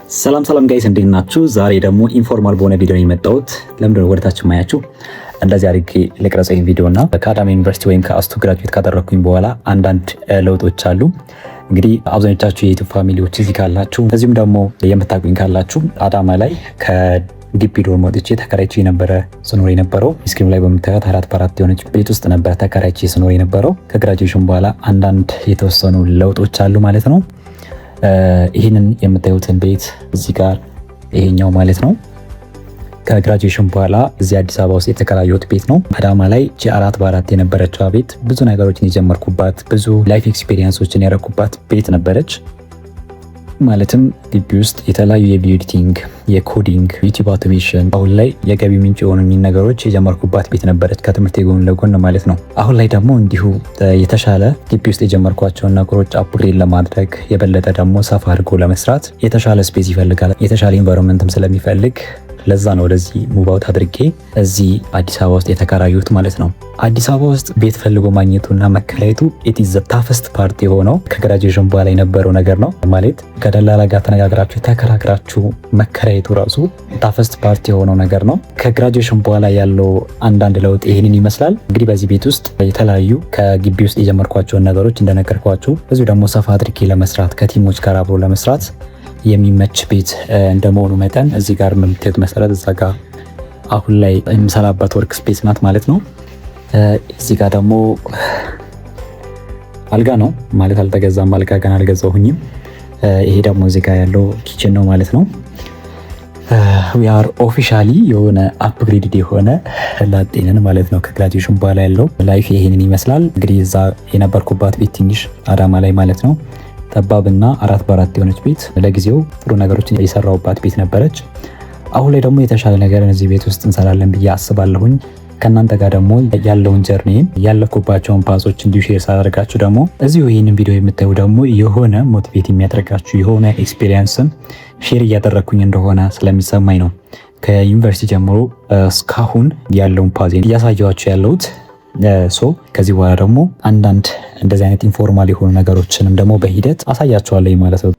ሰላም ጋይስ እንዴት ናችሁ? ዛሬ ደግሞ ኢንፎርማል በሆነ ቪዲዮ ነው የመጣሁት። ለምንድነው ወደታች ማያችሁ? እንደዚህ አድርጌ ልቅረጸኝ ቪዲዮና ከአዳማ ዩኒቨርሲቲ ወይም ከአስቱ ግራጁዌት ካደረኩኝ በኋላ አንዳንድ ለውጦች አሉ። እንግዲህ አብዛኞቻችሁ የዩቲዩብ ፋሚሊዎች እዚህ ካላችሁ፣ እዚሁም ደግሞ የምታውቁኝ ካላችሁ አዳማ ላይ ከግቢ ዶርም ወጥቼ ተከራይቼ የነበረ ስኖር የነበረው ስክሪን ላይ በምታዩት 4x4 የሆነች ቤት ውስጥ ነበር ተከራይቼ ስኖር የነበረው። ከግራጁዌሽን በኋላ አንዳንድ የተወሰኑ ለውጦች አሉ ማለት ነው። ይህንን የምታዩትን ቤት እዚህ ጋር ይሄኛው ማለት ነው ከግራጁዌሽን በኋላ እዚህ አዲስ አበባ ውስጥ የተከራየሁት ቤት ነው። አዳማ ላይ ጂ4x4 የነበረችው ቤት ብዙ ነገሮችን የጀመርኩባት ብዙ ላይፍ ኤክስፒሪየንሶችን ያደረኩባት ቤት ነበረች። ማለትም ግቢ ውስጥ የተለያዩ የቪዲዮ ኤዲቲንግ፣ የኮዲንግ፣ ዩቲዩብ አውቶሜሽን አሁን ላይ የገቢ ምንጭ የሆኑ ነገሮች የጀመርኩባት ቤት ነበረች ከትምህርት ጎን ለጎን ማለት ነው። አሁን ላይ ደግሞ እንዲሁ የተሻለ ግቢ ውስጥ የጀመርኳቸውን ነገሮች አፕግሬድ ለማድረግ የበለጠ ደግሞ ሰፋ አድርጎ ለመስራት የተሻለ ስፔስ ይፈልጋል። የተሻለ ኢንቫይሮንመንትም ስለሚፈልግ ለዛ ነው ወደዚህ ሙቭ አውት አድርጌ እዚህ አዲስ አበባ ውስጥ የተከራዩት ማለት ነው። አዲስ አበባ ውስጥ ቤት ፈልጎ ማግኘቱና መከራየቱ ኢት ኢዝ ዘ ታፈስት ፓርት የሆነው ከግራጁዌሽን በኋላ የነበረው ነገር ነው። ማለት ከደላላ ጋር ተነጋግራችሁ ተከራክራችሁ መከራየቱ ራሱ ታፈስት ፓርት የሆነው ነገር ነው። ከግራጁዌሽን በኋላ ያለው አንዳንድ ለውጥ ይህንን ይመስላል። እንግዲህ በዚህ ቤት ውስጥ የተለያዩ ከግቢ ውስጥ የጀመርኳቸውን ነገሮች እንደነገርኳችሁ እዚሁ ደግሞ ሰፋ አድርጌ ለመስራት ከቲሞች ጋር አብሮ ለመስራት የሚመች ቤት እንደመሆኑ መጠን እዚህ ጋር የምታዩት መሰረት እዛ ጋር አሁን ላይ የምሰራበት ወርክ ስፔስ ናት ማለት ነው። እዚህ ጋር ደግሞ አልጋ ነው ማለት አልተገዛም፣ አልጋ ገና አልገዛሁኝም። ይሄ ደግሞ እዚህ ጋር ያለው ኪችን ነው ማለት ነው። ዊ አር ኦፊሻሊ የሆነ አፕግሬድድ የሆነ ላጤንን ማለት ነው። ከግራጁዌሽን በኋላ ያለው ላይፍ ይሄንን ይመስላል። እንግዲህ እዛ የነበርኩባት ቤት ትንሽ አዳማ ላይ ማለት ነው ጠባብና 4x4 የሆነች ቤት ለጊዜው ጥሩ ነገሮችን የሰራውባት ቤት ነበረች። አሁን ላይ ደግሞ የተሻለ ነገርን እዚህ ቤት ውስጥ እንሰራለን ብዬ አስባለሁኝ። ከእናንተ ጋር ደግሞ ያለውን ጀርኒን ያለፍኩባቸውን ፓሶች እንዲሁ ሼር ሳደርጋችሁ ደግሞ እዚሁ ይህንን ቪዲዮ የምታዩ ደግሞ የሆነ ሞቲቬት የሚያደርጋችሁ የሆነ ኤክስፔሪየንስን ሼር እያደረግኩኝ እንደሆነ ስለሚሰማኝ ነው ከዩኒቨርሲቲ ጀምሮ እስካሁን ያለውን ፓዜን እያሳየኋችሁ ያለሁት። ከዚህ በኋላ ደግሞ አንዳንድ እንደዚህ አይነት ኢንፎርማል የሆኑ ነገሮችንም ደግሞ በሂደት አሳያችኋለሁ ማለት ነው።